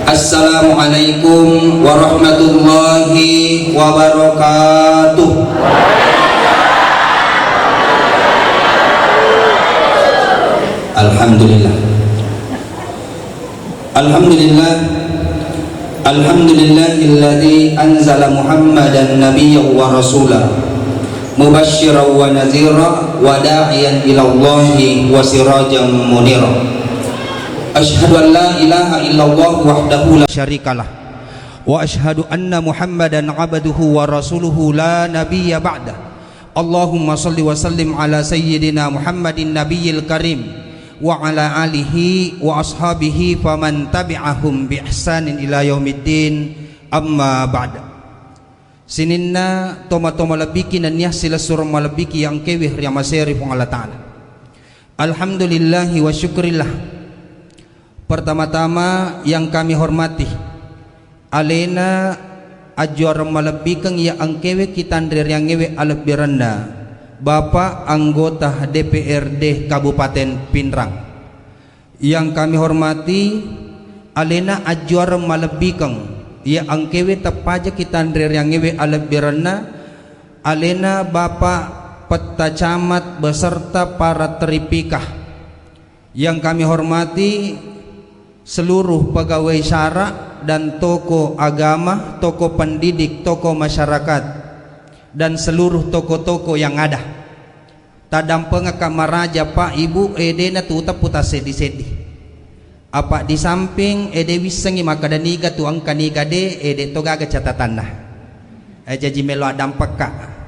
Assalamualaikum warahmatullahi wabarakatuh. Alhamdulillah. Alhamdulillah. Alhamdulillahilladzi anzala Muhammadan nabiyyan wa rasulah mubasysyiran wa nadhira wa da'iyan ila Allahi wa sirajan munira. Asyhadu an la ilaha illallah wahdahu la syarikalah wa asyhadu anna Muhammadan abduhu wa rasuluhu la nabiyya ba'da. Allahumma shalli wa sallim ala sayyidina Muhammadin nabiyil karim wa ala alihi wa ashabihi faman tabi'ahum bi ihsanin ila yaumiddin, amma ba'da. Sininna toma labiki nan yah sila surah malabiki yang kewih yang maseri pun Allah Ta'ala. Alhamdulillahi wa syukrillah. Pertama-tama yang kami hormati alena ajuar malabikang ya angkewe kitandrir yang ngewe alebiranda Bapak anggota DPRD Kabupaten Pinrang. Yang kami hormati alena ajuar malabikang ya angkewe tepaja kitandrir yang ngewe alebiranda alena Bapak Peta Camat beserta para teripikah. Yang kami hormati seluruh pegawai syara dan tokoh agama, tokoh pendidik, tokoh masyarakat, dan seluruh tokoh-tokoh yang ada. Tadam pengakamaraja Pak Ibu edena tu taputa sedi-sedi. Apa di samping ede wisengi makadaniga tu angkaniga de ede togaga catatanna. Jaji melo adam peka.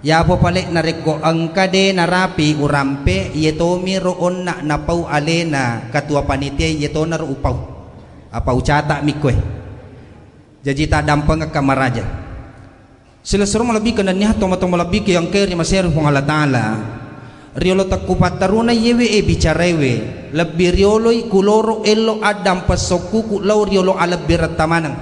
Ya apa palik nareko angkade narapi urampe yetomi roon na napau alena katua panitia yetona ro upau apa ucata mikwe jadi tak dampang ke kamaraja sila suruh lebih kena nih tomo lebih ke yang kiri masih pun Allah Ta'ala riolo takupat taruna yewe bicarewe lebih riolo kuloro elo adam pasoku kulau riolo ala biratamanang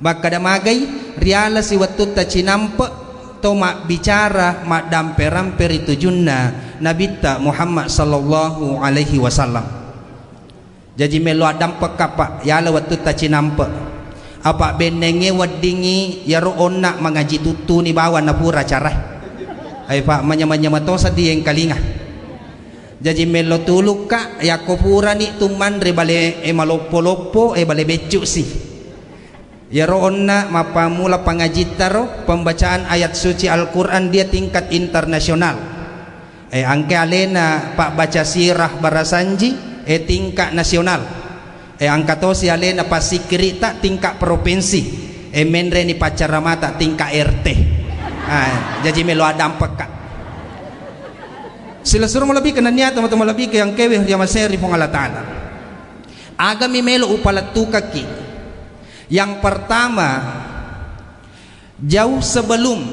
maka damagai riala si watut ta cinampe toma bicara mak damper-ramper itu junna nabita Muhammad sallallahu alaihi wasallam. Jadi melo adam pekapa ya la watu ta cinampe. Apa benenge wadingi ya roonna mangaji tutu ni bawa na pura cara. Ai pak manya-manya matosa di yang kalinga. Jadi melo tuluk ka ya kopura ni tuman re bale malopo-lopo bale becuk si. Ya roonna mapamula pangajitaro pembacaan ayat suci Al-Quran dia tingkat internasional. Angke alena pak baca sirah barasanji tingkat nasional. Angkatosi alena pasikri tak tingkat provinsi. Menre ni pacaramata tingkat RT. Jadi melo adam pekat. Sila suruh lebih kena niat teman-teman lebih ke yang keweh dia maseri pun Allah Ta'ala. Agami melo upalatu kaki. Yang pertama, jauh sebelum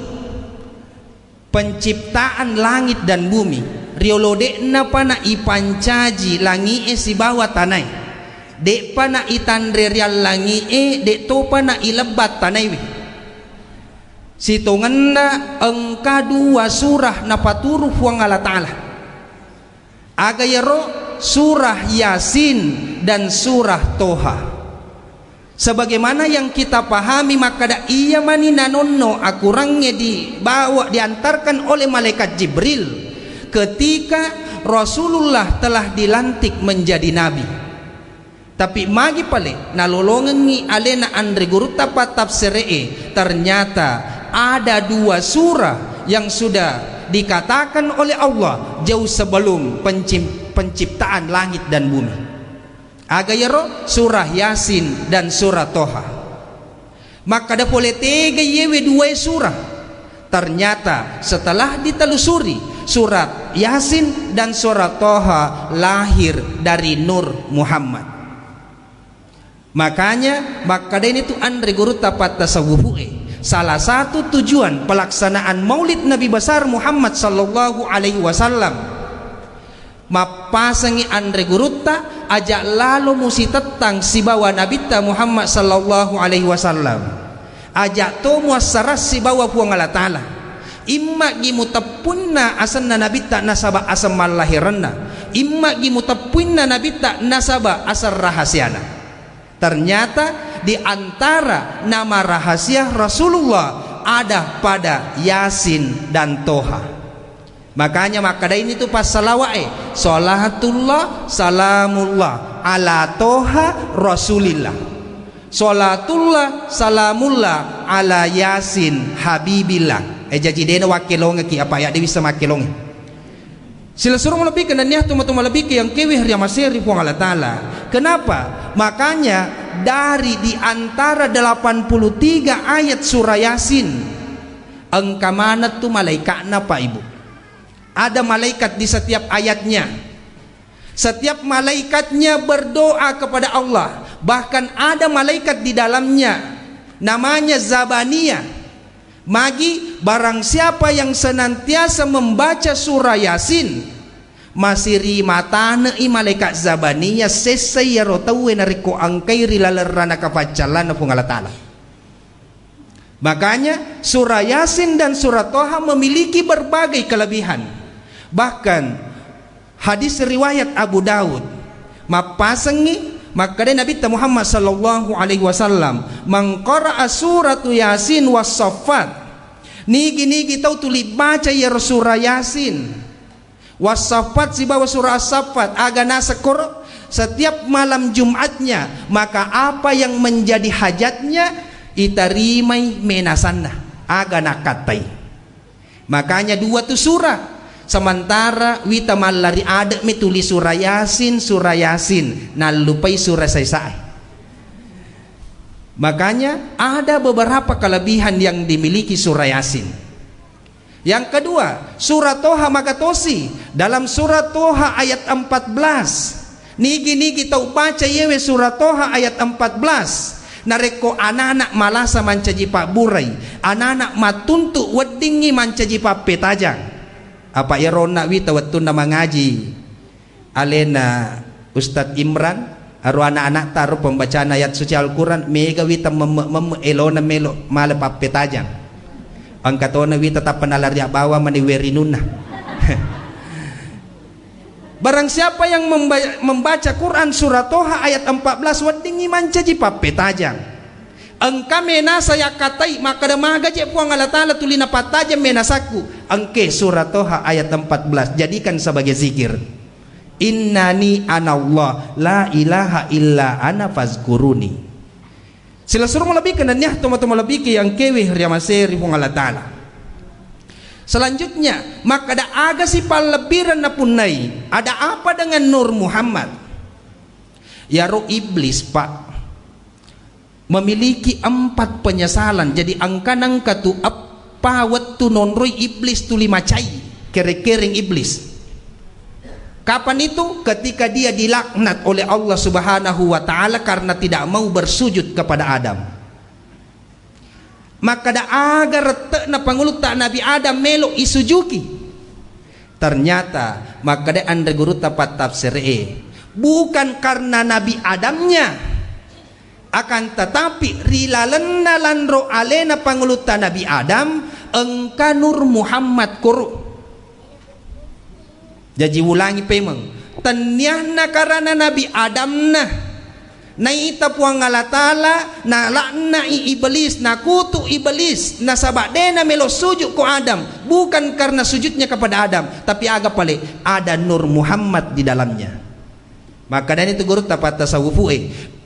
penciptaan langit dan bumi, riolode na pana ipancaji langi si bawah tanai, dek pana itandre rial langi dek to pana ilebat tanai. Sitonganna engka dua surah na paturuh huang Allah Ta'ala. Agayaro surah Yasin dan surah Toha. Sebagaimana yang kita pahami maka da iya mani nanono akurangnya dibawa diantarkan oleh malaikat Jibril ketika Rasulullah telah dilantik menjadi nabi. Tapi magi pale nalolongengi alena andre guru tapat tafsiree ternyata ada dua surah yang sudah dikatakan oleh Allah jauh sebelum penciptaan langit dan bumi. Agayaro surah Yasin dan surah Toha. Maka ada boleh tiga yewe dua surah. Ternyata setelah ditelusuri surat Yasin dan surah Toha lahir dari Nur Muhammad. Makanya maka ini tu andre guru tapat tasawufu. Salah satu tujuan pelaksanaan Maulid Nabi besar Muhammad sallallahu alaihi wasallam mapasangi andre guruta ajak lalu musi tetang si bawa nabita Muhammad sallallahu alaihi wasallam ajak to muasaras si bawa puang Allah Ta'ala imma gimutapunna asanna nabita nasaba asam malahiranna imma gimutapunna nabita nasaba asar rahasiana Ternyata di antara nama rahasia Rasulullah ada pada Yasin dan Toha. Makanya ini tuh pas salawat salatullah salamullah ala Toha Rasulillah, salatullah salamullah ala Yasin Habibillah. Jadi dena wakilong ki apa ya dia bisa makilong. Sila suruh lebih ke nanya tuma lebih ke yang kewih yang masih ribuan Allah Ta'ala. Kenapa? Makanya dari di antara 83 ayat surah Yasin, engka mana tuh malaikatnya Pak Ibu? Ada malaikat di setiap ayatnya. Setiap malaikatnya berdoa kepada Allah. Bahkan ada malaikat di dalamnya, namanya Zabaniyah. Magi barang siapa yang senantiasa membaca surah Yasin, masiri matana i malaikat Zabaniyah sesai ya rotawe nariko angkai rilalerana kafacalan na Allah Ta'ala. Makanya surah Yasin dan surah Toha memiliki berbagai kelebihan. Bahkan hadis riwayat Abu Daud mapasengi maka Nabi Muhammad sallallahu alaihi wasallam mengqara'a suratu Yasin was-saffat nigi tahu tuli baca ya surah Yasin was-saffat si bawa surah as-saffat agana sekor setiap malam Jumatnya, maka apa yang menjadi hajatnya itarimai menasanna agana katai. Makanya dua tu surah. Sementara wita malari ada mituli surah Yasin nalupai surah Saisai. Makanya ada beberapa kelebihan yang dimiliki surah Yasin. Yang kedua, surah Toha makatosi dalam surah Toha ayat 14. Nigi tahu baca yewe surah Toha ayat 14. Nareko anak-anak malasa mancaji pak burai, anak-anak matuntu wedingi mancaji pak petajang. Apa ya rona wi tawatun nama ngaji alena Ustadz Imran aru anak-anak taruh pembacaan ayat suci Al-Quran mega wi elona melo male papetajang angkatona wi tetap penalaria bawa maniwerinuna. Barang siapa yang membaca Quran surah Toha ayat 14 wadingi mancaji papetajang engka mena saya katai maka demaga je puang Allah Ta'ala tulina pataja menasaku engke surah Toha ayat 14 jadikan sebagai zikir. Innani anallah la ilaha illa ana fazkuruni. Sila suruh lebih ke nanya toma lebih ke yang kewih riamaseri puang Allah Ta'ala. Selanjutnya maka ada aga si palebiran na punai. Ada apa dengan Nur Muhammad? Ya roh iblis Pak memiliki 4 penyesalan. Jadi angka tu apa waktu nonroi iblis tu 5 cai kering iblis. Kapan itu? Ketika dia dilaknat oleh Allah Subhanahu wa Ta'ala karena tidak mau bersujud kepada Adam. Maka da agar na pangulut tak Nabi Adam melo isujuki. Ternyata maka da anda guru tapat tafsir bukan karena Nabi Adamnya, akan tetapi rilalenna lanro alena pangulutan Nabi Adam engka Nur Muhammad kuru. Jadi ulangi pemeng tanyahna karena Nabi Adam na ita puang Allah Ta'ala na lakna iblis na kutu iblis na sabadena melo sujud ko Adam bukan karena sujudnya kepada Adam tapi aga pale ada Nur Muhammad di dalamnya. Maka dan itu guru tapat tasawufu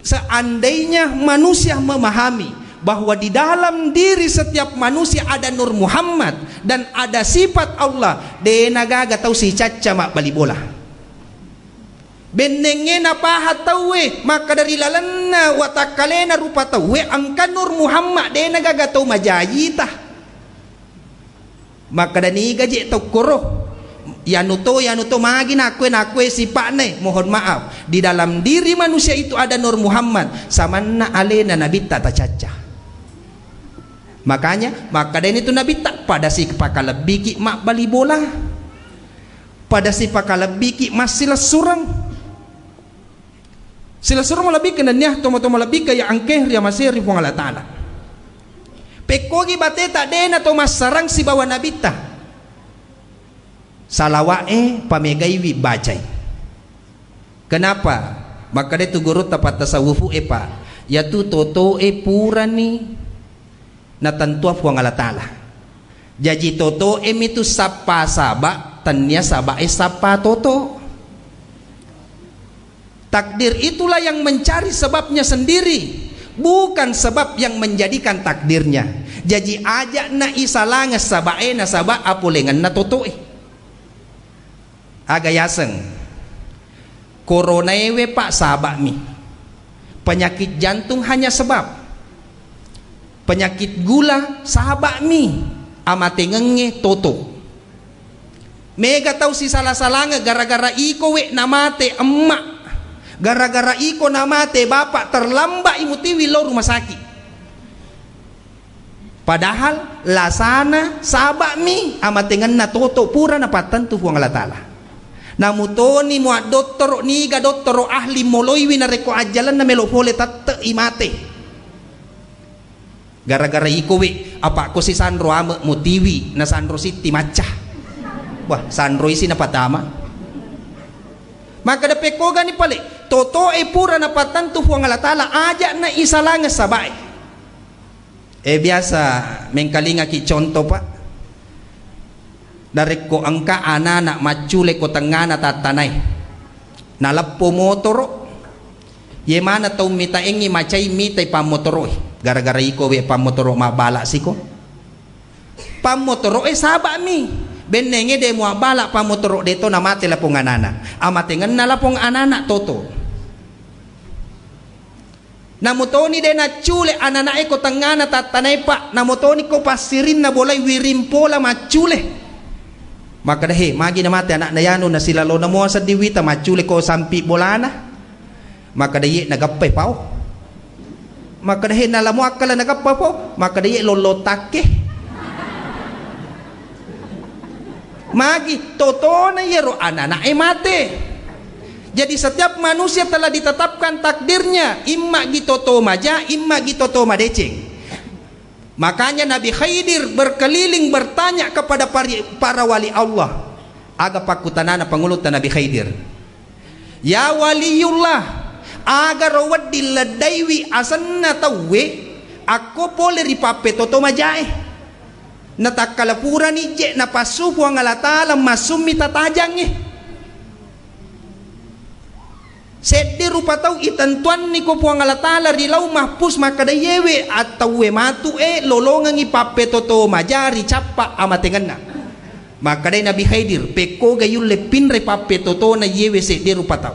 seandainya manusia memahami bahwa di dalam diri setiap manusia ada Nur Muhammad dan ada sifat Allah, denagaga tahu si caca mak bali bola. Benenge na pahat tawe maka dari lalanna watakalena rupa tawe angka Nur Muhammad denagaga tahu majayita. Maka dani gaji tahu koroh. Yanuto magi nakwe sipane mohon maaf di dalam diri manusia itu ada Nur Muhammad samanna alena nabi tata caca. Makanya maka dan itu nabi tak pada si pakalebiki mak bali bola pada si pakalebiki masih surang sila surang lebih kena niah tomo lebih kaya angkeh ria masih ribuan Allah Ta'ala pekogi bate tak dena to masarang si bawa nabi ta salawae pamegaiwi bacai. Kenapa? Maka itu guru tapat tasawufu pak ya tu toto pura ni na tantua fuang Allah Ta'ala. Jadi toto itu sapa saba tanya saba sapa toto. Takdir itulah yang mencari sebabnya sendiri, bukan sebab yang menjadikan takdirnya. Jadi aja na isalangas sabae na saba apulengan na toto aga yaseng corona ewe pak sabak mi. Penyakit jantung hanya sebab, penyakit gula sabak mi amate ngenge toto. Mega tahu si salah-salanga gara-gara iko we namate emak, gara-gara iko namate bapak terlambat imutiwi lo rumah sakit. Padahal lasana sabak mi amate ngena toto pura napatan tu fuang Allah Ta'ala. Namutoni muat doktor niga doktor ahli moloiwi na reko ajalan na melopole tatte imate. Gara-gara iko we apa ko si Sandro ame mutiwi na Sandro City macah. Wah Sandro isi na patama. Maka da pekoga ni pale toto pura na patantu fuang Allah Ta'ala aja na isalangas sabay. Biasa mengkalinga ki contoh pak. Dari ko angka anak macule ko tengana tatanay. Nalapo motoro. Ye mana tau mita engi macay mitay pamotoro. Gara-gara iko we pamotoro mabala siko. Pamotoro sabak mi. Benenge de mo bala pamotoro deto namate la pong anana. Amate ngan na la pong anana toto. Namutoni de na chule anana ko tangana tatanay pa. Namutoni ko pasirin na bolay wirimpola machule. Maka dahi magi namate anak na yano na sila lo na mo sa diwita machule ko sampi bolana. Maka dahi nagapay pao. Maka dahi nalamu akala nagapay po. Maka dahi lolotake. Magi toto na yero anak mate. Jadi setiap manusia telah ditetapkan takdirnya, imma gitoto maja, imma gitoto madeceng. Makanya Nabi Khidir berkeliling bertanya kepada para wali Allah. Aga pakutanana pangulutan Nabi Khidir. Ya waliullah, agar rawat diladaiwi asanna tawe, aku boleh ripape toto majae. Natakkalapura ni je napasupo ang Allah Ta'ala masumi tatajang Sedi rupa tau itantuan ni ko po ang Allah Ta'ala rilaw mahpus makadayewe at tawe matu lolongang ipape toto majari capa amatengan na. Makaday Nabi Khidir peko gayun lepin repape toto na yewe sedi rupa tau.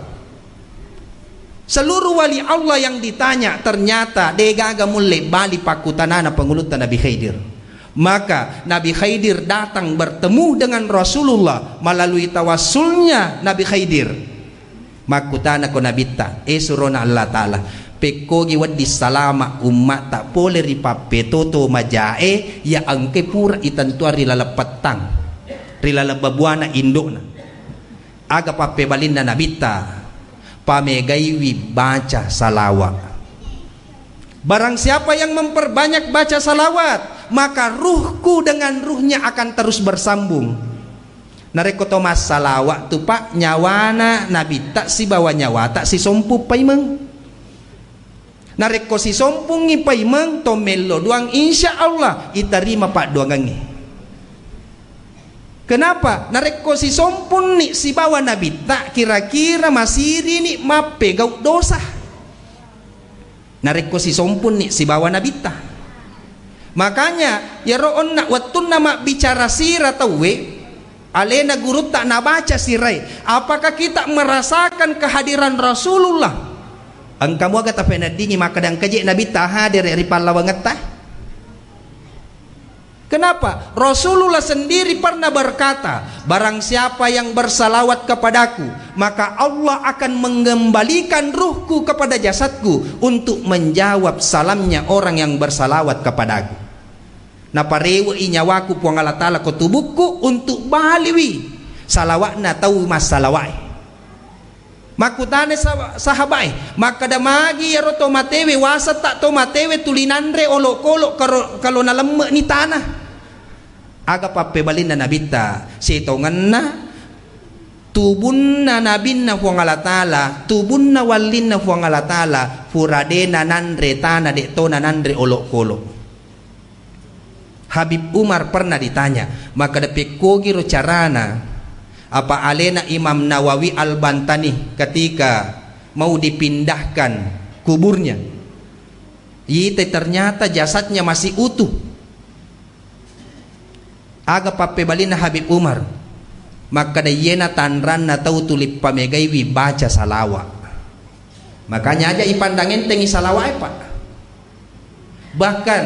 Seluruh wali Allah yang ditanya ternyata degaga mulai bali pakutanana pangulutan Nabi Khidir. Maka Nabi Khidir datang bertemu dengan Rasulullah melalui tawassulnya Nabi Khidir. Makutana ko nabita surona Allah Ta'ala pekogi waddi salama ummat tak boleh ripape toto majae ya angke pura itantua rilalapatang rilalababuana indokna aga pape balinda nabita pamegaiwi baca salawat. Barang siapa yang memperbanyak baca salawat, maka ruhku dengan ruhnya akan terus bersambung. Nareko Thomas salawat tu pak nyawana nabi tak si bawa nyawa tak si sompu paimeng. Nareko si sompungi paimeng tomelo doang insya Allah iterima pak doangangi. Kenapa? Nareko si sompun ni si bawa nabi tak kira-kira masiri ni mape gau dosa. Nareko si sompun ni si bawa nabi tak. Makanya ya roon nak watun nama bicara sirah tawe alena guru tak nabaca sirai. Apakah kita merasakan kehadiran Rasulullah? Angkamu agak tapi nadingi maka dan kajik nabi tak hadir dari palawangetah. Kenapa? Rasulullah sendiri pernah berkata, barang siapa yang bersalawat kepadaku, maka Allah akan mengembalikan ruhku kepada jasadku untuk menjawab salamnya orang yang bersalawat kepadaku. Naparewa inyawaku puang Allah Ta'ala ko tubuhku untuk baliwi salawat na tahu mas salawai. Makutane sahabai maka damagi ya roto matewe wasat tak to matewe tulinandre olok-olok kalau nalemme ni tanah aga pape balin na nabita sitongan na tubunna nabinna fuang Allah Ta'ala, tubunna walinna fuang Allah Ta'ala, furadena nandre tanah dektona nandre olok kolok. Habib Umar pernah ditanya, maka dapat kogiro carana apa alena Imam Nawawi Al-Bantani ketika mau dipindahkan kuburnya, yite ternyata jasadnya masih utuh. Aga pape balina Habib Umar, maka dayena tanran na tau tulip pamegaiwi baca salawat. Makanya aja ipandangin tengi salawat pak. Bahkan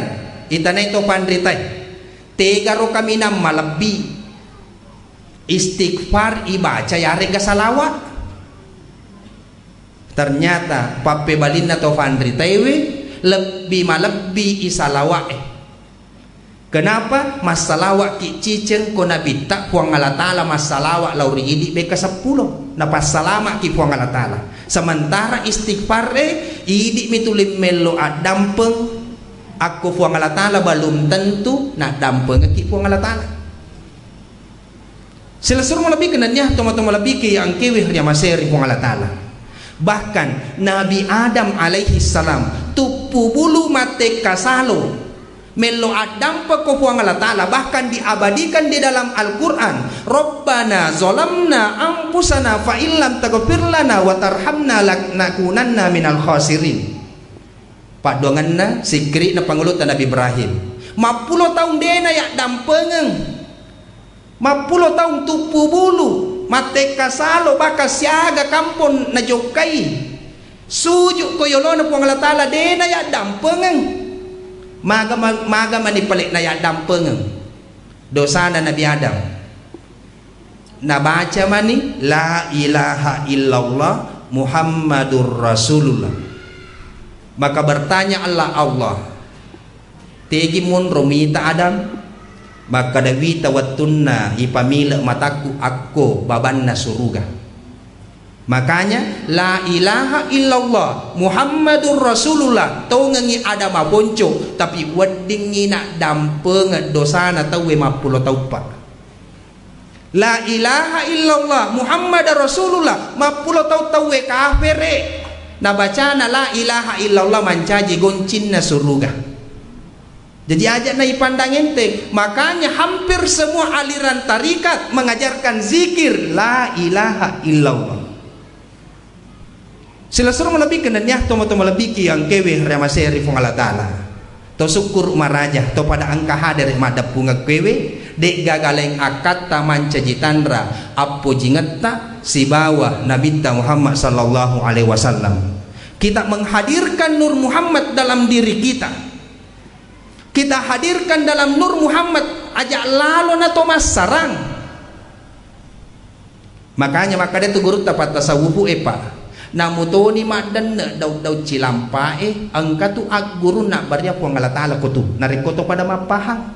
itana itu pandritai tegaro kami nam malabi istighfar ibaca ya rega salawat. Ternyata pape balin atau pandritai lebih malebbi isalawat. Kenapa? Masalawat ki ciceng ko nabita puang Allah Ta'ala masalawat lauri idi beka 10 napa salama ki puang Allah Ta'ala. Sementara istighfar idi mitulim melo adampeng aku puang Allah Ta'ala belum tentu nak dampeng ki puang Allah Ta'ala. Selesur mo lebih kenanya tomo-tomo lebih ki yang kewih dia maseri puang Allah Ta'ala. Bahkan Nabi Adam alaihi salam tupu bulu mate kasalo melo adam pekopuang Allah Ta'ala, bahkan diabadikan di dalam Al-Quran, Rabbana zolamna ampusana fa illam taghfir lana wa tarhamna lanakunanna minal khasirin. Pak donganna sikri na pangulut Nabi Ibrahim 50 tahun dena ya dampengeng 50 tahun tupu bulu mate kasalo baka siaga kampon na jokai sujuk koyolona puang Allah Ta'ala dena ya dampengeng maga manipalik na ya dampengeng dosa na Nabi Adam na baca mani la ilaha illallah Muhammadur Rasulullah. Maka bertanya Allah tegi mun romita Adam maka dawita wattunna ipamila mataku aku babanna suruga. Makanya la ilaha illallah Muhammadur Rasulullah tau ngangi ada mabonco tapi weddingi nak dampeng dosana tau 50 taupa. La ilaha illallah Muhammadur Rasulullah 50 tau kafire na bacana la ilaha illallah mancaji goncinna suruga. Jadi aja na ipandang ente. Makanya hampir semua aliran tarikat mengajarkan zikir la ilaha illallah. Silasur melebih kenanya tomo-tomo lebih ki yang kewe remaseri fung Allah Ta'ala to syukur umaraja to pada angka hadir madap bunga kewe dek gagaleng akat taman cajitandra apo jingetta si bawah Nabi Muhammad sallallahu alaihi wasallam. Kita menghadirkan Nur Muhammad dalam diri kita. Kita hadirkan dalam Nur Muhammad ajak lalu na Thomas sarang. Makanya dia tu guru tapat tasawufu pak. Namutoni madan daw cilampa angka tu ag guru nak barya puang Allah Ta'ala ko tu narikoto pada mapahang.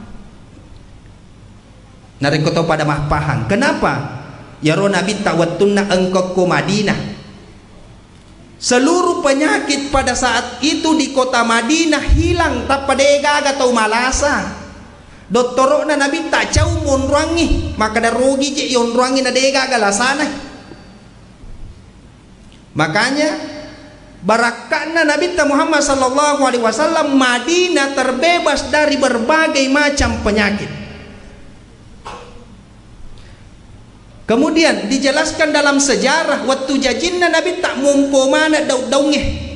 Narikoto pada mapahang. Kenapa? Ya ro Nabi tawattunna engkau ko Madinah. Seluruh penyakit pada saat itu di kota Madinah hilang tak padega atau malasa. Doktoro na Nabi tak jauh monruangi maka da rogi je yonruangi na dega galasana. Makanya barakatna Nabi Muhammad sallallahu alaihi wasallam Madinah terbebas dari berbagai macam penyakit. Kemudian dijelaskan dalam sejarah waktu jajinna Nabi tak mumpo mana daud-daungeh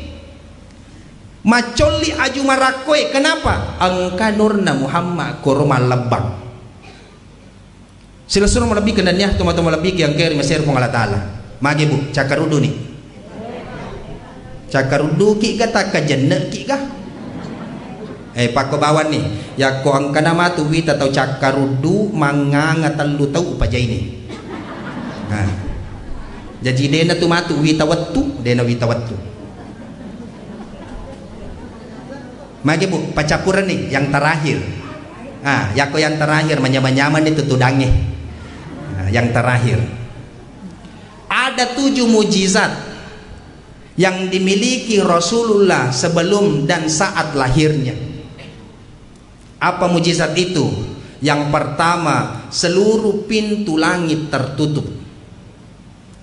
macoli aju marakoy. Kenapa? Angka nurna Muhammad kurma lebang. Sila suruh lebih kenanya tuma-tuma lebih yang kiri Mesir pun Allah Ta'ala. Magi bu cakarudu nih cakarudu ki kata kajenek ki kah pak kebawan nih ya ko angka nama tu wita atau cakarudu manganga telu tau upaja ini. Nah, jadi dena tu matu wita wattu dena wita wattu. Magi bu pacapuran nih yang terakhir. Ya ko yang terakhir menyaman-nyaman itu tudangnya. Yang terakhir ada 7 mujizat yang dimiliki Rasulullah sebelum dan saat lahirnya. Apa mujizat itu? Yang pertama, seluruh pintu langit tertutup.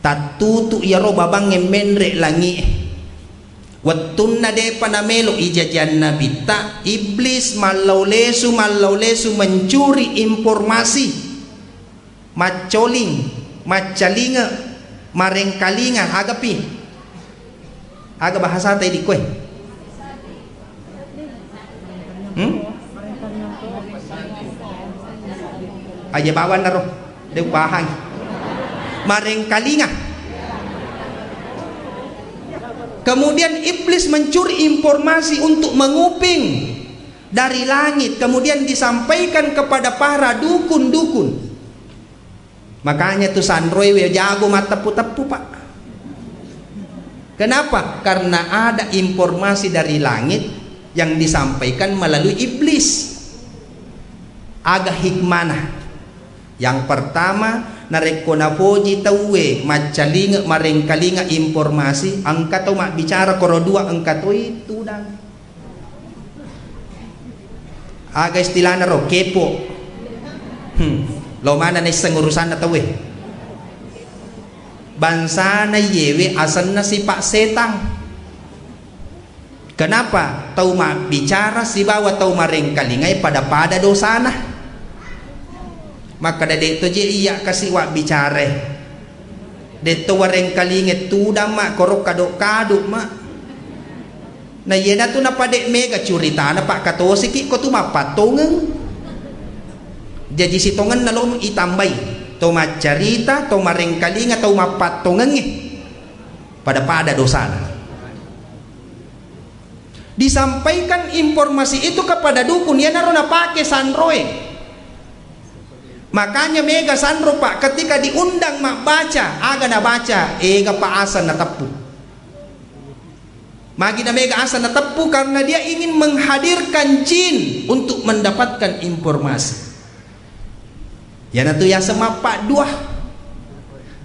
tatutu ya ro babang menre langi wattun na de panamelo ijajan nabi ta iblis malaulesu mencuri informasi macoling macalinga marengkalinga agapi aga bahasa tay di kue aja bawan na ro de bahay marengkalinga. Kemudian iblis mencuri informasi untuk menguping dari langit, kemudian disampaikan kepada para dukun-dukun. Makanya tuh Sandroy jago mata tepu-tepu pak. Kenapa? Karena ada informasi dari langit yang disampaikan melalui iblis. Agak hikmana. Yang pertama, nareko na poji tawe macalinga marengkalinga informasi angka to mak bicara koro dua angka to itu dan aga istilahna ro kepo lo mana na isang urusan na tawe bansa na yewe asan na si pak setang. Kenapa? Tau mak bicara si bawa tau marengkalingay pada dosana. Maka dari itu je iya kasih wak bicara deto wareng kalinget tu mak korok kadok mak na yena tu na padek mega curita na pak kato siki ko tu mak patongeng jadi si tongen na lom itambay to mak cerita to mareng kalinga to mak patongeng pada dosa na. Disampaikan informasi itu kepada dukun ya naroon na pake Sandroy. Makanya mega Sandro pak ketika diundang mak baca aga na baca ega pa asan na tepu magi na mega asan na tepu karena dia ingin menghadirkan jin untuk mendapatkan informasi ya na tu ya semapak dua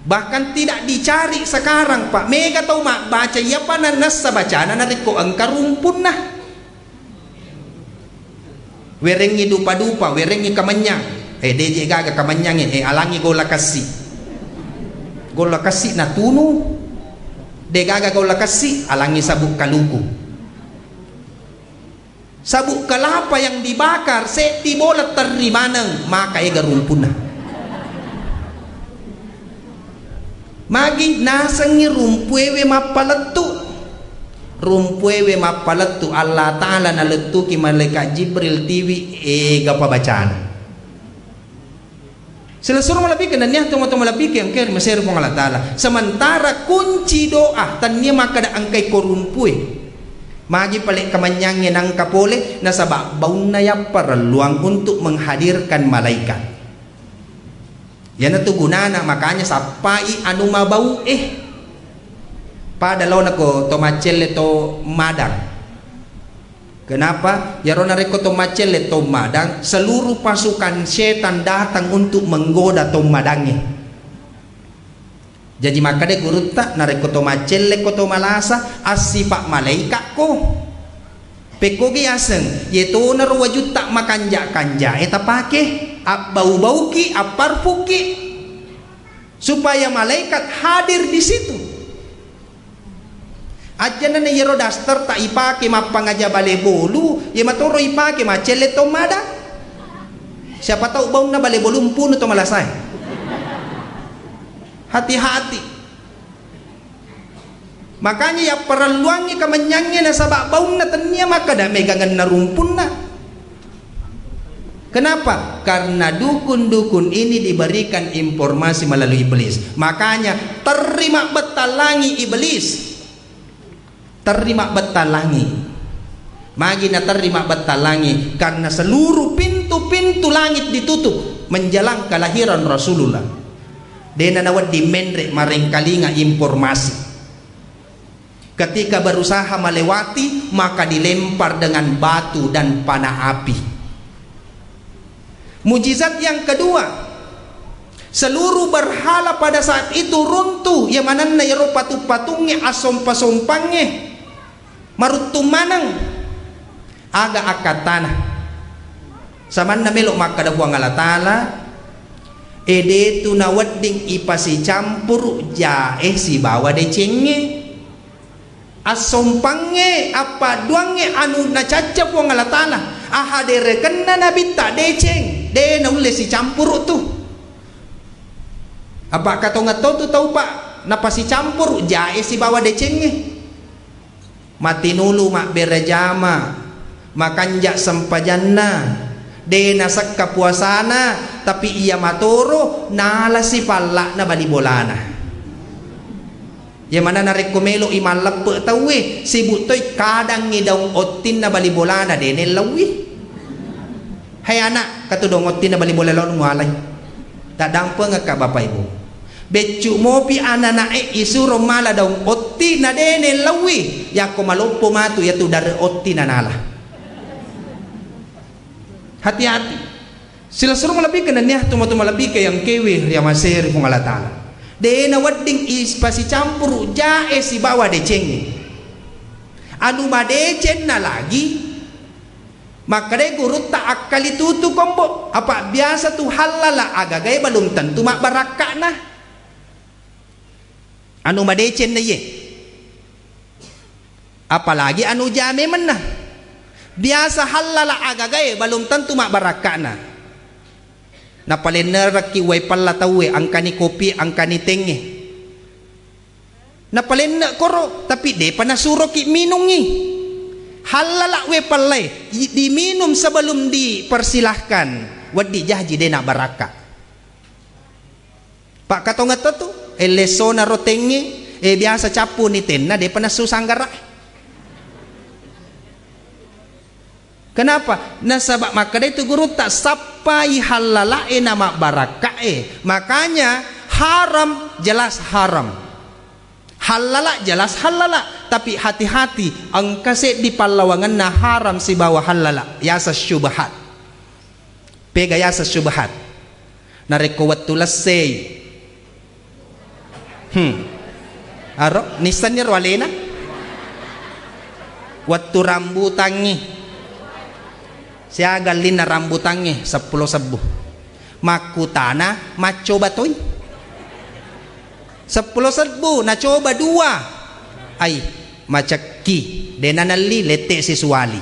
bahkan tidak dicari sekarang pak mega tau mak baca ya pananas sa bacana na riko angka rumpun nah werengi dupa-dupa werengi kamanyang DJ gaga kamanyangin alangi gola kasi na tunu de gaga gola kasi alangi sabuk kaluku sabuk kelapa yang dibakar seti bola terimanang maka ega rumpuna magi nasangi rumpuewe mapaletu Allah Ta'ala na letuki malaikat Jibril tiwi ega pabacaan seluruh malabikan dan niya tumatong malabikan kaya masero pong Allah Ta'ala sementara kunci doa tanya maka da angkay korumpuy magi palik kamanyangin ang kapole na sabak baun na yaparluang untuk menghadirkan malaikat yan na gunana makanya sapai anu mabau padalaw na ko tomachel ito madang. Kenapa? Ya rona reko tomacel le tomadang seluruh pasukan setan datang untuk menggoda tomadangnya. Jadi maka de guru tak nareko tomacel le ko tomalasa asipak malaikat ko. Pekogi aseng yeto nar wajud tak makanja eta pake bau ki parfuki supaya malaikat hadir di situ. Aja na yero daster tak ipake mapangaja bale bolu ya matoro ipake macele tomada siapa tahu bau na bale bolu puno to malasay hati-hati makanya ya perluannya kamanyangnya na sabak bau na tanya maka da megangan na rumpun na. Kenapa? Karena dukun-dukun ini diberikan informasi melalui iblis makanya terima betalangi iblis terima betalangi magi na terima betalangi karena seluruh pintu-pintu langit ditutup menjelang kelahiran Rasulullah dena nawad di menre marengkalinga informasi ketika berusaha melewati maka dilempar dengan batu dan panah api. Mujizat yang kedua seluruh berhala pada saat itu runtuh ya mananna yaro patu-patungnya asom-pasompangnya marutum manang aga akat tanah saman na melok maka da buang Allah Ta'ala ede tu na wedding ipasi campur jae si bawa decenge asompange apa duange anu na cacap wong Allah Ta'ala aha dere kena na binta deceng de na ule si campur tu apa kata ngato tu tahu pak napa si campur jae si bawa decenge mati nulu mak berjama makanja sempajanna de nasak kapuasana tapi ia matoro nala si pala na balibolana ya mana na rekomelo imalap tawe si butoy kadang ngidaw otin na balibolana de nelawi hay anak katudong otin na balibolana ngalay tadang pa nga ka bapak ibu becu mo pi ananae isuro mala daw otin na de nelawi ya ko malompo matu ya tu dari otin na nala hati-hati sila suruh malabik ka na niya tumatumalabi kayang kewe riya masiri kung Allah Ta'ala de na wedding is pasi campur jae si bawa deceng anu madecen na lagi maka de guru tak akal itu tu kombo apa biasa tu halala agagay belum tentu mak baraka na anu madecen na ye apalagi anu jame men na biasa halala agagay belum tentu mak baraka na na palener ki way pala tawe ang kani kopi ang kani tenge na palener koro tapi de panasuro ki minungi halala we palay diminum sebelum dipersilahkan wadi jahji de na baraka pak katonga tu elesona rotenge biasa capu ni tenna de panasusanggarak. Kenapa? Nasabak maka itu guru tak sapai halala nama barakae. Makanya haram jelas haram. Halala jelas halala. Tapi hati-hati angkase di palawangan na haram si bawa halala. Yasa syubhat. Pega yasa syubhat. Nareko tulasay. Aro nisannya walena. Watu rambutangi. Siya galin na rambutange 10 sabu makutana macoba toy 10 sabu na coba 2 ay macaki denanali lete si suwali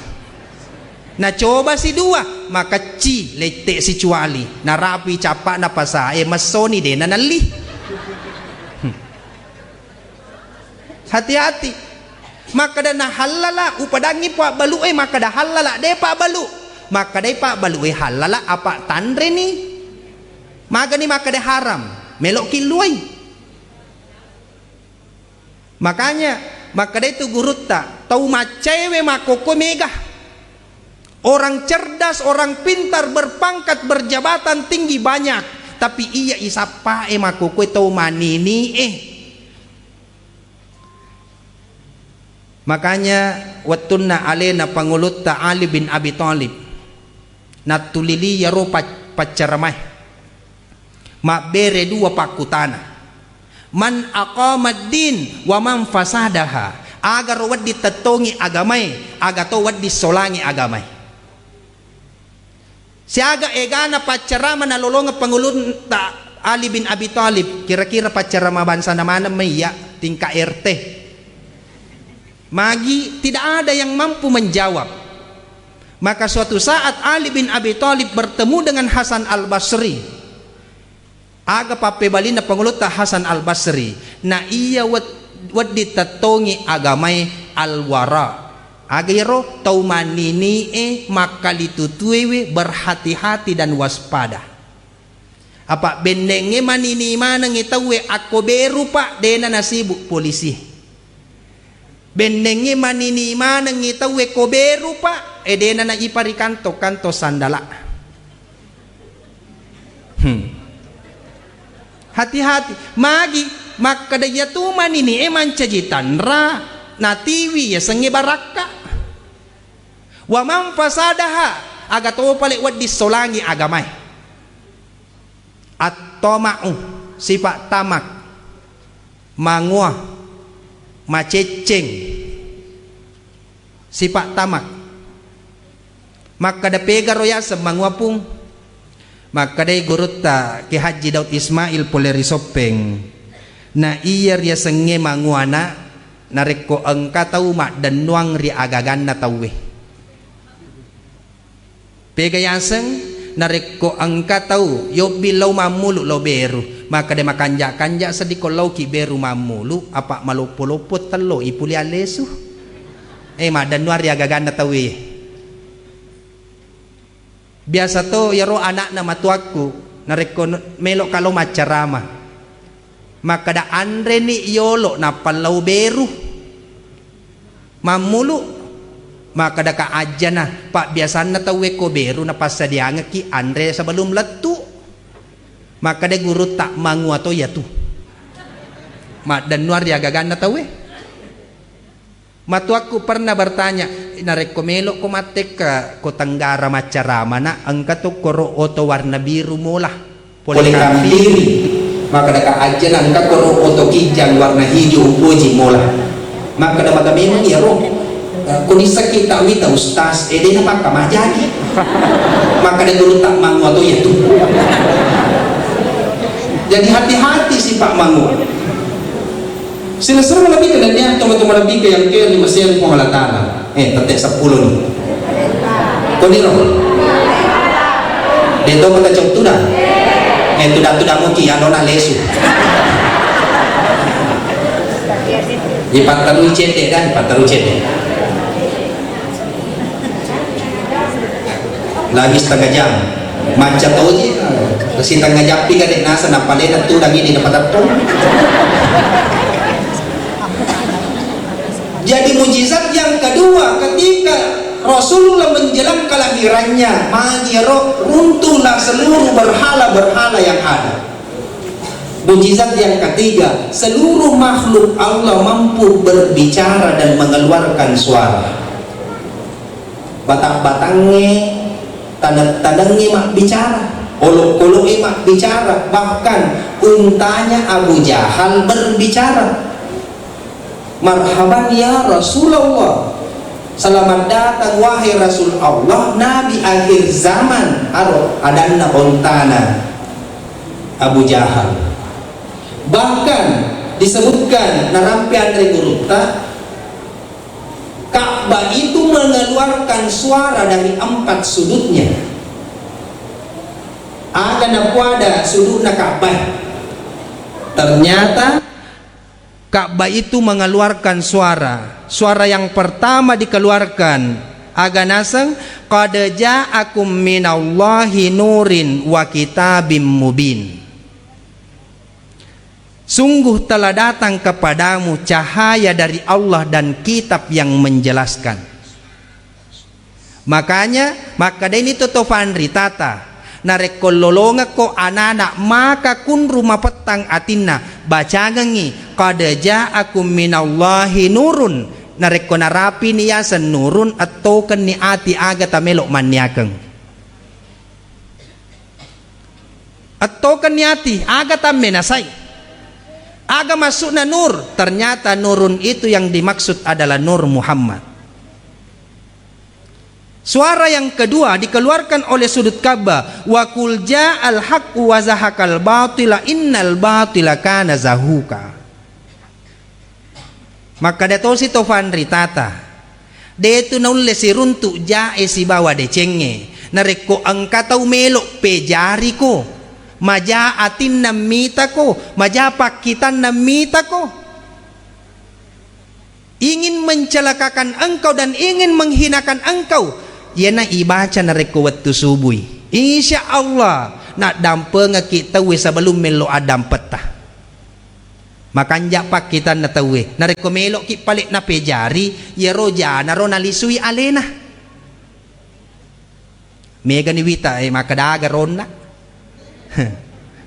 na coba si 2 makaci lete si cuali na rapi capa na pasa masoni denanali hati-hati maka da na halala upadangi pa balu maka da halala de pa balu maka day pak balui halala apa tandre ni maga ni maka day haram melok kiluay makanya maka day tu gurut tak tau macewe makoko megah orang cerdas orang pintar berpangkat berjabatan tinggi banyak tapi iya isapa makoko tau manini makanya watunna alena pangulut ta Ali bin Abi Thalib natulili yaro pacaramay mabere 2 pakutana man aqamad din wa man fasadaha agar wad ditatongi agamay agato wad disolangi agamay siaga egana pacarama na lolong pangulun ta Ali bin Abi Thalib kira-kira pacarama bansa namana may ya tingka RT magi tidak ada yang mampu menjawab. Maka suatu saat Ali bin Abi Thalib bertemu dengan Hasan al-Basri. Aga pape balina panguluta Hasan al-Basri. Na iya wad ditatongi agamay al-wara. Agero tau manini makalitutuewe berhati-hati dan waspada. Apa bendenge manini manang itawe ako beru pak dena nasibu polisi. Bendenge manini manang itawe ko beru pak edena na ipari kanto sandala. Hati-hati magi makadaya tuman ini mancajitan ra natiwi ya sengi baraka wa man fasadaha aga to pale wad disolangi agamay at-tama'u sifat tamak mangua maceceng sifat tamak maka da pega roya sa mangua pung maka dai gurutta Ki Haji Daud Ismail Poleri Sopeng na iya ria senge manguana nareko engka tau mak dan nuang ri agagan na tauwe pegayaseng nareko engka tau yo bilau mamulu lo beru maka de makanja-kanja sediko lau ki beru mamulu apa malupo-lupo telo ipuli alesu mak dan nuang ri agagan na tauwe biasa to yaro anak na matuaku nareko melok kalau macarama maka da andre ni yolo na palau beru mamulu maka da ka aja na pak biasa na tawe ko beru na pasadianga ki andre sebelum letu maka da guru tak mangu atau ya tu mak dan nuar ya gagan na tawe matuaku pernah bertanya nareko melo ko mateka ko tanggara macarama na angka to koro oto warna biru mola boleh kambiri maka daka aja nangka koro oto kijang warna hijau puji mola maka da memang ya roh kunisa kita wita ustaz ede na maka majadi maka da guru tak mangu atau ya tu jadi hati-hati si Pak Mangu sila-sila lebih ke dan teman-teman lebih ke yang ke di Mesir penghalatana tetek 10 nih kau ni roh dia tahu kata cok tu dah tudah muki ano na lesu di pantaru cete kan pantaru cete lagi setengah jam macam tu je kasi tengah japi kan nasa napalin at tudang ini dapat apa jadi mujizat yang kedua ketika Rasulullah menjelang kelahirannya mangiro runtuhlah seluruh berhala-berhala yang ada. Mujizat yang ketiga seluruh makhluk Allah mampu berbicara dan mengeluarkan suara. Batang-batangnya tandang-tandangnya mak bicara, olok-oloknya mak bicara, bahkan untanya Abu Jahal berbicara. Marhaban ya Rasulullah, selamat datang wahai Rasul Allah, Nabi akhir zaman. Adanna ontana Abu Jahal. Bahkan disebutkan narampi Andre Gurutta, Ka'bah itu mengeluarkan suara dari 4 sudutnya. Ada napuada sudutna Ka'bah. Ternyata Ka'bah itu mengeluarkan suara yang pertama dikeluarkan aganaseng qad ja'akum minallahi nurin wa kitabim mubin, sungguh telah datang kepadamu cahaya dari Allah dan kitab yang menjelaskan. Makanya maka ini totofan ritata narekololonga ko anak maka kun rumah petang atinna baca ngengi qad ja'akum minallahi nurun nareko narapi niyasan nurun atau ken ni ati aga tamelok maniakeng atau ken ni ati aga tamenasai aga masuk na nur, ternyata nurun itu yang dimaksud adalah Nur Muhammad. Suara yang kedua dikeluarkan oleh sudut Ka'bah, wa qul ja'al haqqu wa zahaqal batila innal batila kana zahuka. Maka dato si tofan ritata detu naulle si runtuk jae si bawa de cenge nareko angkatau melok pejari ko maja atin namita ko maja pakitan namita ko, ingin mencelakakan engkau dan ingin menghinakan engkau. Yana ibaca nareko waktu subuh. Insya Allah nak dampeng kita we sebelum melo adam petah. Makan japak kita na tawe. Nareko melok ki palit na pejari ya roja naro nalisui alena. Mega ni wita maka daga ronna.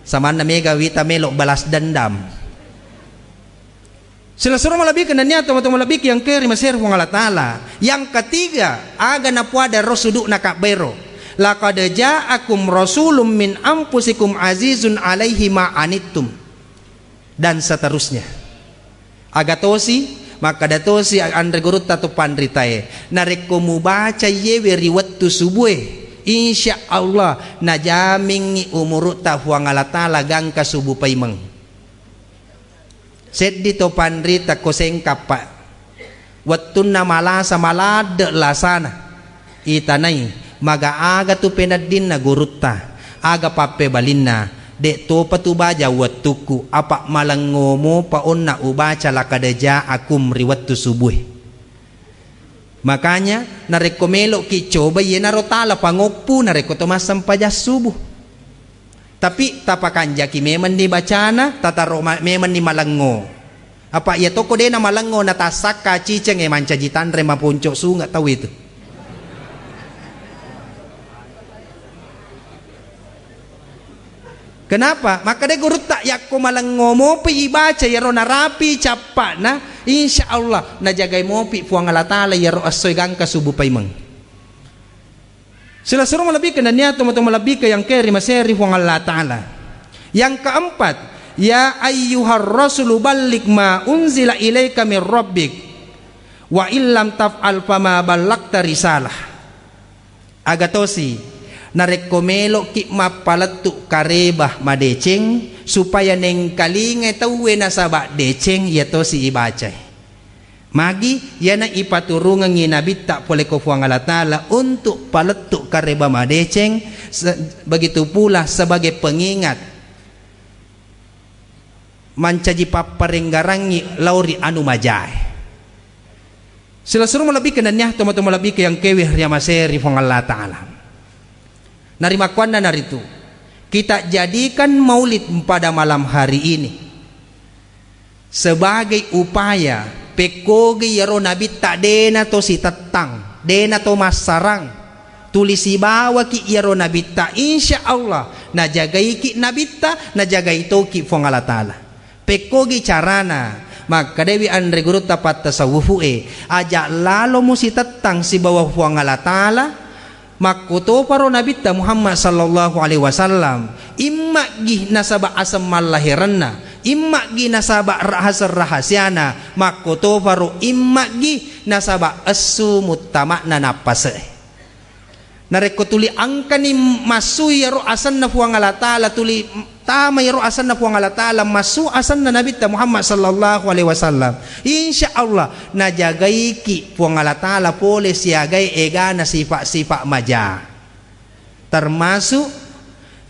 Sama na mega wita melok balas dendam. Sila-sila malabik kananya teman-teman malabik yang kiri Mesir Allah Ta'ala. Yang ketiga aga napuada rosuduk na kabero laqad ja'akum rasulun min anfusikum azizun alaihi ma anittum, dan seterusnya. Agatosi maka datosi Andre Gurutta tu pandritae nareko mubaca yewe riwattu subuh insya Allah najaming umurut ta huang alatala gang kasubu paimeng set dito pandrita koseng kapa wattun na malasa malade lasana itanay magaaga tu penadin na gurutta aga pape balinna de to patubaja wattuku apa malangomo paon na ubaca lakadaja akum riwattu subuh. Makanya narekomelo ki coba ye narotala pangopu nareko tomasam pajas subuh. Tapi tapakan jaki memang dibacana tataro memang di malango. Apa ya toko dena malango natasaka ciceng manca jitan rema puncok su nggak tahu itu. Kenapa? Maka dia guru tak yakko malang ngomopi ibaca ya ro narapi capak na insya Allah na jagai mopi puang Allah Ta'ala ya ro asoy gangka subuh paimeng. Sila suruh melebih ke dania atau melebih ke yang keri maseri puang Allah Ta'ala. Yang keempat, ya ayyuhar rasulu balik ma unzila ilaika min rabbik wa illam taf'al fama ballagta risalah. Agatosi narekomelo ki mapaletu karebah madeceng supaya neng kalinga tawe na sabak deceng yato si ibacay magi yana ipaturungan nginabit tak boleh kufuang Allah Ta'ala untuk paletu karebah madeceng begitu pula sebagai pengingat mancaji paparenggarangi lauri anu majai sila suruh melebih ke danya tomo-tomo lebih ke yang kewih riamaseri fuang Allah Ta'ala. Narima kuanda naritu kita jadikan maulid pada malam hari ini sebagai upaya pekogi yaro nabi tak dena to si tetang dena to masarang tulisi bawa ki yaro nabi tak insya Allah na jagai ki nabi tak na jagai to ki fong Allah Ta'ala pekogi carana maka dewi andre guru tapat tasawufu ajak lalo musi tetang si bawah fong Allah Ta'ala makuto paro nabi ta Muhammad sallallahu alaihi wasallam imma gih nasaba asam malahiranna imma gih nasaba rahasiana makuto paro imma gih nasaba asu mutamakna napase nareko tuli angkani masu yaro asan na fuang Allah Ta'ala tuli tama yaro asan na fuang Allah Ta'ala masu asan na nabi ta Muhammad sallallahu alaihi wasallam insya Allah najagai ki fuang Allah Ta'ala boleh siagai ega na sifat-sifat maja termasuk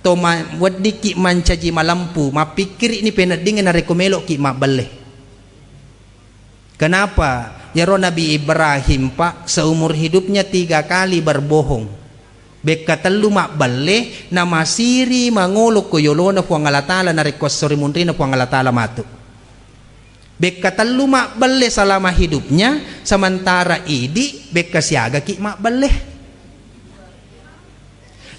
to waddi ki mancaji malampu mapikir ini penading na rekomelo ki mabale kenapa yaro Nabi Ibrahim pak seumur hidupnya 3 kali berbohong beka telu mak bale na masiri mangolok ko yolo na puang Allah Ta'ala na request sorry mundri na puang Allah Ta'ala matu beka telu mak bale selama hidupnya sementara idi beka siaga ki mak bale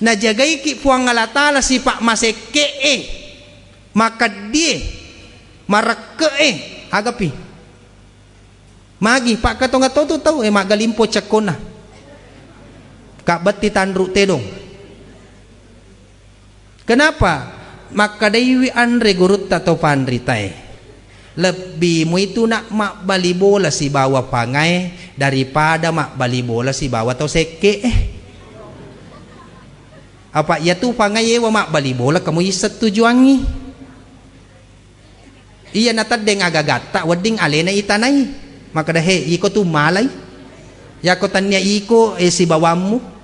na jagai ki puang Allah Ta'ala si pak maseke maka dia marake agapi magi pak katong tu tahu magalimpo cakona kak beti tandru tedong kenapa maka dewi andre gurut atau pandritai lebih mu itu nak mak bali bola si bawa pangai daripada mak bali bola si bawa atau seke apa ya tu pangai wa mak bali bola kamu isat tujuangi iya natad deng agagata wading alena itanai maka dah iko tu malay ya ko tanya iko si bawamu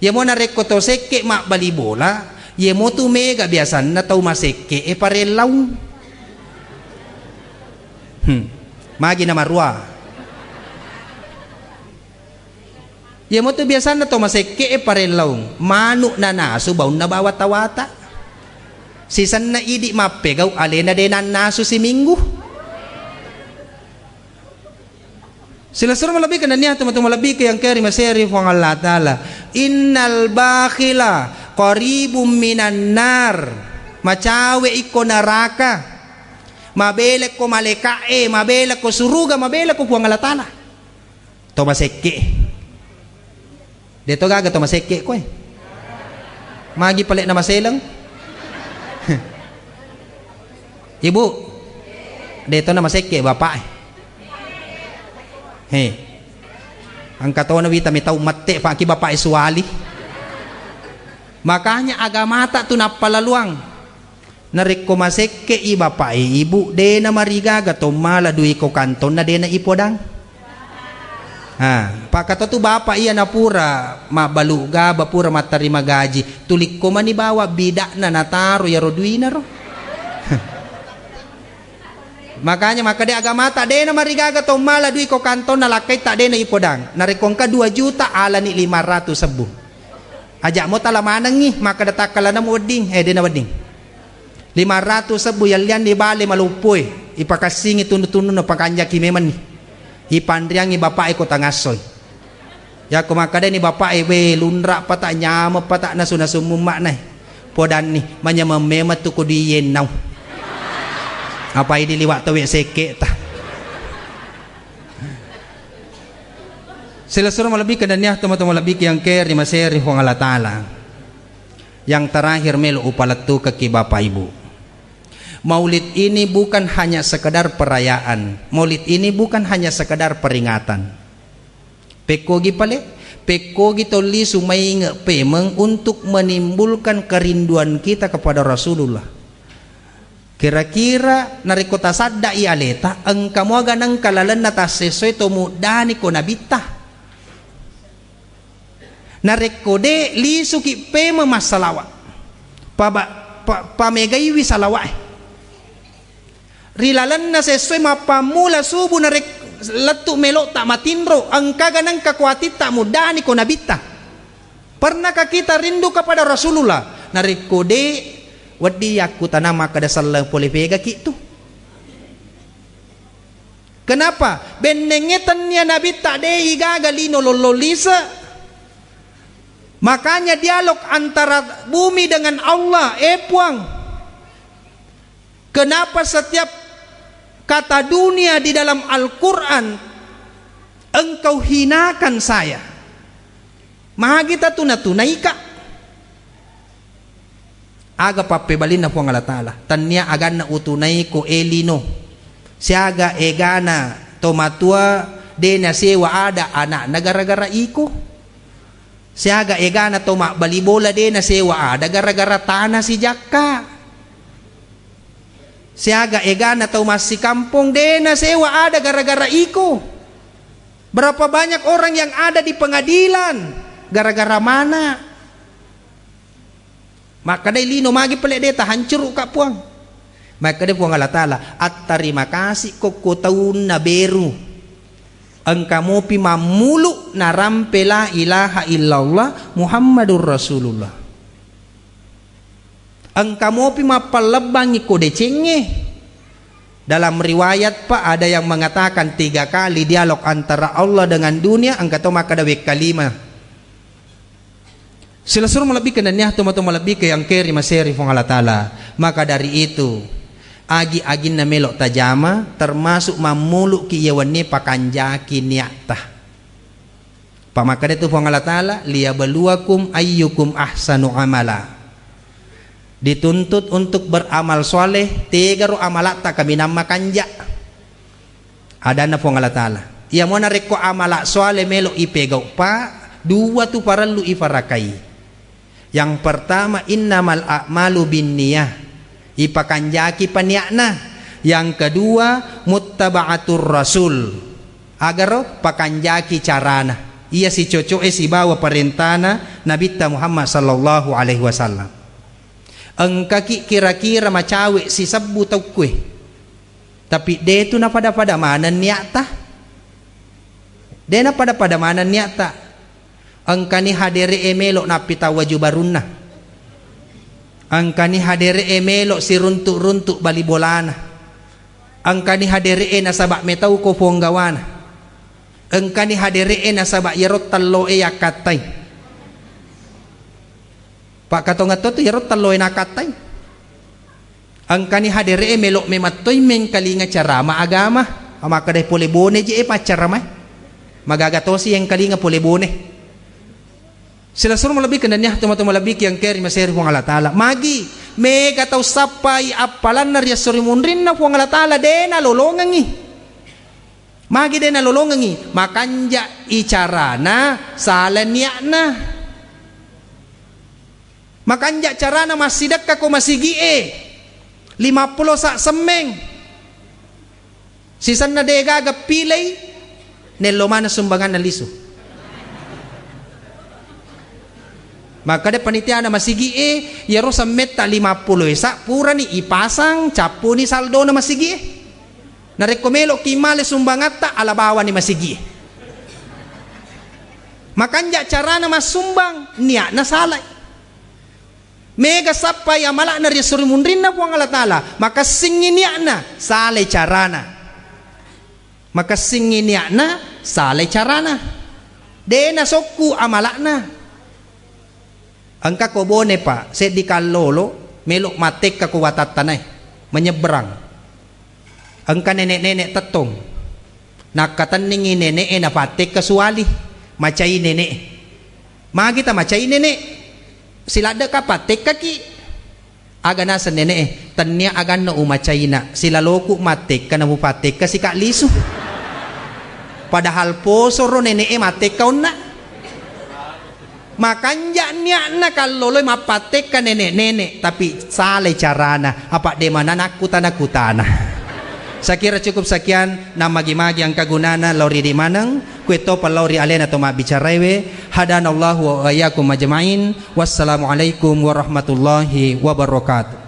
ya mo na reko to seke mak bali bola ya mo tu mega biasa na tau maseke parelaw magi na marwa ya mo tu biasa na tau maseke parelaw manuk na naso baun na bawat tawata sisan na idi mapegaw alena denan naso si minggu sila suruh melebih ke dania teman-teman lebih ke yang keri maseri fuang Allah Ta'ala innal bakhila qaribum minan nar macawe iko neraka mabele ko malekae mabele ko suruga mabele ko fuang Allah Ta'ala to maseke deto gaga to maseke ko magi palit na maselang ibu deto na maseke bapak ang katawan na wita may tao mate pa ki bapak isuali Makanya agama tak tu napalaluang. Narik ko masekke i bapak ibu de na marigaga to mala dui ko kanton na de na ipodang. Ha, pakato tu bapak iya na pura mabaluga bapura matarima gaji. Tulik ko manibawa bida na nataro ya rodui na ro. Makanya maka de agama tak de na marigaga to mala dui ko kanton na lakay tak de na ipodang. Narikong ka 2 juta ala ni 500 sebu. Ajak mo talamanang ni maka datakala na mo wading de na wading. 500 sebu yalian di bale malupoy ipakasingi tunu-tunu na pangkanja kimeman ni. Ipandriang ni bapak ko tangasoy. Ya kumakada ni bapak we lunra pata nyama pata na sunasumumak na. Podan ni manya memat tu ko diyen naw. Apa ini liwat tawe seke ta. Sila suruh malabik kadanya teman-teman malabik yang care di maseri huang Allah Ta'ala. Yang terakhir melu upalatu kaki bapak ibu. Maulid ini bukan hanya sekedar perayaan. Maulid ini bukan hanya sekedar peringatan. Pekogi pale, pekogi toli sumai ngepemeng untuk menimbulkan kerinduan kita kepada Rasulullah. Kira-kira narikota sadda ialeta engkamu aganang kalalan natas sesuai tomu dani ko nabita. Narekode li suki pema masalawa. Pamegaywi salawa. Rilalan na sesuai mapamula subu na letuk melok tak matindro ang kaganang kakuatit tak mudah ni ko nabita. Pernahkah kita rindu kepada Rasulullah? Narikode wadi aku tanama kada salang polipega kitu. Kenapa? Benengetan niya nabita de igagalino lololisa. Makanya dialog antara bumi dengan Allah puang. Kenapa setiap kata dunia di dalam Al-Quran engkau hinakan saya? Maha kita tunai ka aga papebalin na po ang Allah Ta'ala tanya agan na utunay ko elino siaga egana tomatua de na sewa ada anak nagara-gara iko siaga egana toma balibola de na sewa ada gara-gara tanah si Jaka. Siaga egana atau masih kampung dena sewa ada gara-gara iko. Berapa banyak orang yang ada di pengadilan gara-gara mana? Maka dai lino magi pelek deta hancur ka puang. Maka dai puang Allah Ta'ala at terima kasih koko taun na beru. Engkamu pi mamulu na rampela ilaha illallah Muhammadur Rasulullah. Engkamu pi mapalebangi kode cenge. Dalam riwayat Pak ada yang mengatakan 3 kali dialog antara Allah dengan dunia angkato maka dawek kalima. Sila suruh melebih kenanya teman-teman lebih ke yang keri maseri fong Allah Ta'ala. Maka dari itu agi-agin na melok tajama termasuk mamuluk ki yawanni pakanjaki niata. Pak maka itu fong Allah Ta'ala liyabluwakum ayyukum ahsanu amala. Dituntut untuk beramal soleh 3 amalat tak kami nama kanja ada na po ng Allah Ta'ala iya mo na reko amalak soleh melo ipegaw pa 2 tu paralu ifarakay yang pertama innamal a'malu binniyah ipakanjaki paniakna yang kedua muttaba'atur rasul agar pakanjaki carana iya si coco si bawa perintana Nabi Muhammad sallallahu alaihi wasallam. Engkaki kira-kira macawe si sabu tau kue. Tapi dia tu na pada mana niata? Dia na pada mana niata? Engkani hadere emelok na pita waju barunna. Engkani hadere emelok si runtuk-runtuk bali bolana. Engkani hadere na sabak metau ko ponggawana. Engkani hadere na sabak yarot talo yakatay. Pak katong ato tu yarot taloy nakatay. Ang kani hadere melok mematoy men kalinga carama agama. Maka dai polebone je pacarama. Magagatosi yang kalinga polebone. Sila suruh lebih kenanya teman-teman lebih yang keri maseri huang Allah Ta'ala. Magi mega tau sapai apalan na riya suri munrin na huang Allah Ta'ala dena lolongangi. Magi dena lolongangi. Makanja icarana salaniakna. Makanya carana masidak kako masigi 50 sak semeng. Sisan na dega aga pilay nelo mana sumbangan na liso. Maka de panitia na masigi yaro sa meta 50 sa pura ni ipasang capu ni saldo na masigi na rekomelo kimale sumbangata alabawa ni masigi. Makanya cara na masumbang niya na salay mega sapay amala na risurimunrin na po ang alatala maka singin niya na salay charana maka singin niya na salay charana de na sokku amala na. Ang kakobone pa, set di kalolo, melok matek kakuwatat tanay, menyeberang. Ang kanenek-nenek tetong, nakataningi nenek na patek kasuali, macai nenek. Magita macai nenek, sila ada ka patek kaki. Aga nasa nenek, tanya agan na umacai na, sila loku matek ka na mupatek kasi ka liso. Padahal po soro nenek matek kau na. Makanya niya na kaloloy mapatek ka nenek-nenek tapi salay carana apa de mana nakutana. Saya kira cukup sekian na magi-magi ang kagunana lauri di manang kuito palauri alena to mabicarewe hadanallahu wa iyyakum majma'in wassalamualaikum warahmatullahi wabarakatuh.